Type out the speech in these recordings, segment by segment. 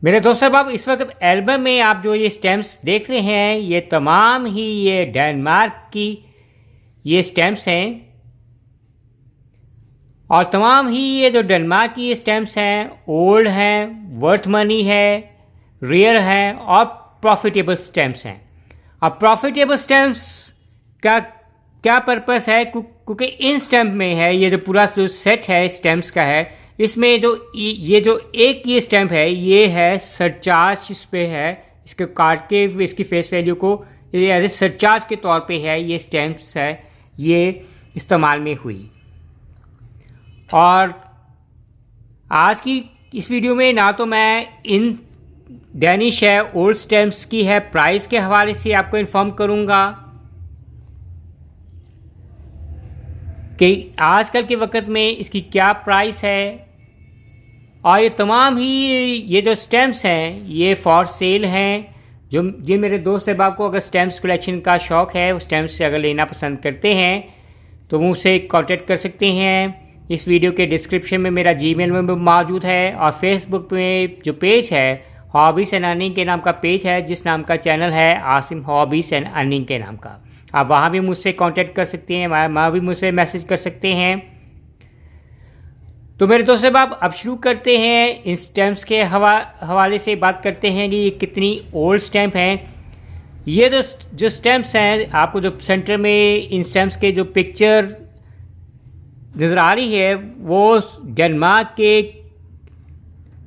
मेरे दोस्त साहब, आप इस वक्त एल्बम में आप जो ये स्टैम्प्स देख रहे हैं, ये तमाम ही ये डेनमार्क की ये स्टैम्प्स हैं। और तमाम ही ये जो डेनमार्क की ये स्टैम्प्स हैं, ओल्ड हैं, वर्थ मनी है, रेयर हैं और प्रॉफिटेबल स्टैम्प्स हैं। अब प्रॉफिटेबल स्टैम्प्स का क्या पर्पस है? क्योंकि इन स्टैम्प में है, ये जो पूरा जो सेट है स्टैम्प्स का है, इसमें जो ये जो एक ये स्टैम्प है, ये है सरचार्ज इस पे है। इसके काट के इसकी फेस वैल्यू को ये एज ए सरचार्ज के तौर पे है, ये स्टैम्प्स है, ये इस्तेमाल में हुई। और आज की इस वीडियो में ना तो मैं इन डेनिश है ओल्ड स्टैम्प्स की है प्राइस के हवाले से आपको इन्फॉर्म करूंगा कि आजकल के वक्त में इसकी क्या प्राइस है, और ये तमाम ही ये जो स्टैम्प्स हैं ये फॉर सेल हैं। जो ये मेरे दोस्त अहबाब को अगर स्टैम्प्स कलेक्शन का शौक़ है, वो स्टैम्प्स से अगर लेना पसंद करते हैं तो मुझसे कांटेक्ट कर सकते हैं। इस वीडियो के डिस्क्रिप्शन में मेरा जीमेल में मौजूद है, और फेसबुक में जो पेज है हॉबीज़ एंड अर्निंग के नाम का पेज है, जिस नाम का चैनल है आसिम हॉबीज़ एंड अर्निंग के नाम का, आप वहाँ भी मुझसे कांटेक्ट कर सकते हैं, वहाँ भी मुझसे मैसेज कर सकते हैं। तो मेरे दोस्त साहब, अब शुरू करते हैं। इन स्टैम्प्स के हवाले से बात करते हैं कि ये कितनी ओल्ड स्टैम्प हैं। ये जो स्टैम्प्स हैं, आपको जो सेंटर में इन स्टैम्प्स के जो पिक्चर नज़र आ रही है, वो डेनमार्क के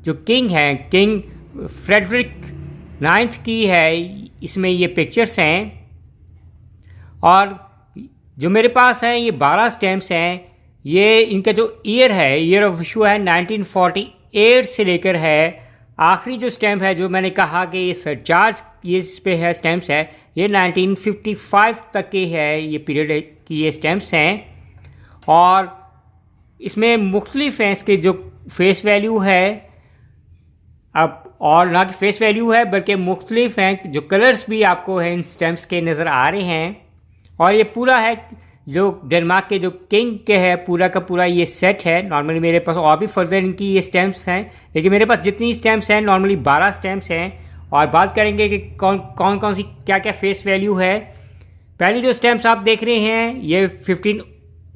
जो किंग हैं, किंग फ्रेडरिक 9th की है। इसमें ये पिक्चर्स हैं, और जो मेरे पास हैं ये 12 स्टैम्प्स हैं। ये इनका जो ईयर है, ईयर ऑफ इशू है 1948 से लेकर है आखिरी जो स्टैम्प है, जो मैंने कहा कि ये सरचार्ज ये इस पे है स्टैम्प्स है, ये 1955 तक के है, ये पीरियड की ये स्टैम्प्स हैं। और इसमें मुख्तलिफ हैं इसके जो फेस वैल्यू है, अब और ना कि फेस वैल्यू है बल्कि मुख्तलिफ हैं, जो कलर्स भी आपको हैं इन स्टैम्प्स के नज़र आ रहे हैं। और ये पूरा है जो डेनमार्क के जो किंग के है, पूरा का पूरा ये सेट है। नॉर्मली मेरे पास और भी फर्दर इनकी ये स्टैम्प्स हैं, लेकिन मेरे पास जितनी स्टैम्प्स हैं नॉर्मली 12 स्टैम्प्स हैं। और बात करेंगे कि कौन सी क्या क्या फेस वैल्यू है। पहली जो स्टैम्प्स आप देख रहे हैं, ये 15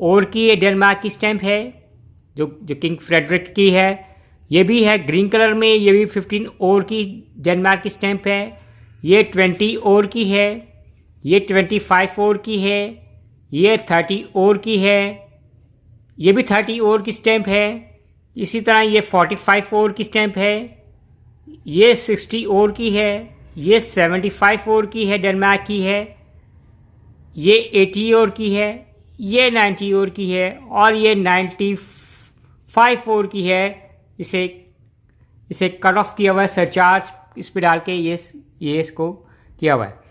और की ये डेनमार्क की स्टैम्प है, जो किंग फ्रेडरिक की है। ये भी है ग्रीन कलर में, ये भी 15 और की डेनमार्क की स्टैम्प है। ये 20 और की है, ये 25 और की है, ये 30 और की है, ये भी 30 और की स्टैम्प है। इसी तरह ये 45 और की स्टैम्प है, ये 60 और की है, ये 75 और की है, डेनमार्क की है, ये 80 और की है, ये 90 और की है, और ये 95 और की है। इसे कट ऑफ किया हुआ है, सरचार्ज इस पर डाल के ये इसको किया हुआ है।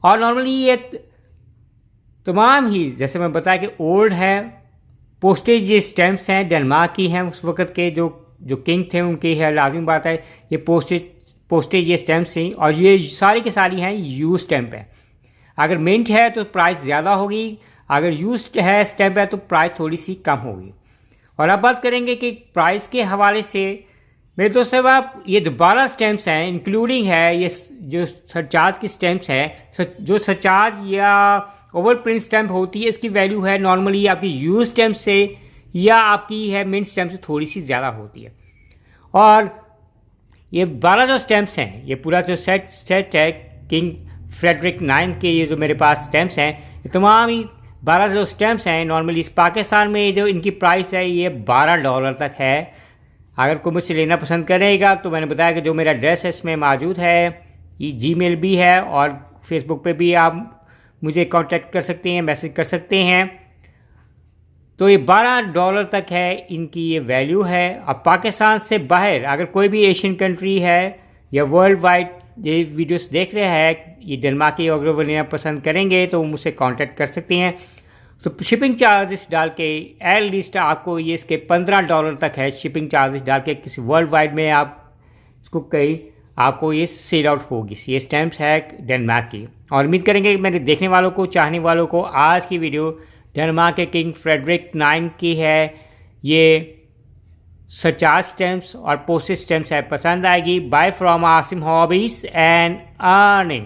और नॉर्मली ये तमाम ही, जैसे मैं बताया कि ओल्ड है, पोस्टेज ये स्टैम्प्स हैं डेनमार्क की हैं, उस वक़्त के जो किंग थे उनकी है। लाजिम बात है, ये पोस्टेज ये स्टैम्प्स हैं, और ये सारी की सारी हैं यूज स्टैम्प है। अगर मिंट है तो प्राइस ज़्यादा होगी, अगर यूज है स्टैम्प है तो प्राइस थोड़ी सी कम होगी। और अब बात करेंगे कि प्राइस के हवाले से मेरे दोस्त साहब, आप ये जो 12 स्टैम्प्स हैं इंक्लूडिंग है ये जो सरचार्ज की स्टैम्प्स है, जो सरचार्ज या ओवर प्रिंट स्टैम्प होती है, इसकी वैल्यू है नॉर्मली आपकी यूज स्टैम्प से या आपकी है मिंट स्टैम्प से थोड़ी सी ज़्यादा होती है। और ये 12 जो स्टैम्प्स हैं, ये पूरा जो सेट है किंग फ्रेडरिक 9 के, ये जो मेरे पास स्टैम्प्स हैं, ये तमाम ही 12 जो स्टैम्प्स हैं नॉर्मली इस पाकिस्तान में जो इनकी प्राइस है ये $12 तक है। अगर कोई मुझसे लेना पसंद करेगा तो मैंने बताया कि जो मेरा एड्रेस है इसमें मौजूद है, ये जीमेल भी है, और फेसबुक पे भी आप मुझे कांटेक्ट कर सकते हैं, मैसेज कर सकते हैं। तो ये $12 तक है इनकी ये वैल्यू है। अब पाकिस्तान से बाहर अगर कोई भी एशियन कंट्री है या वर्ल्ड वाइड ये वीडियोस देख रहे हैं, ये डेनमार्क की अगर वो लेना पसंद करेंगे तो मुझसे कांटेक्ट कर सकते हैं। तो शिपिंग चार्जेस डाल के एट लीस्ट आपको ये इसके $15 तक है शिपिंग चार्जेस डाल के, किसी वर्ल्ड वाइड में आप इसको कहीं आपको ये सेल आउट होगी। ये स्टैम्प्स है डेनमार्क की। और उम्मीद करेंगे कि मेरे देखने वालों को, चाहने वालों को आज की वीडियो डेनमार्क के किंग फ्रेडरिक 9 की है। ये सचार स्टैम्प्स और पोस्टेज स्टैम्प्स है पसंद आएगी। Bye from Asim hobbies and earning.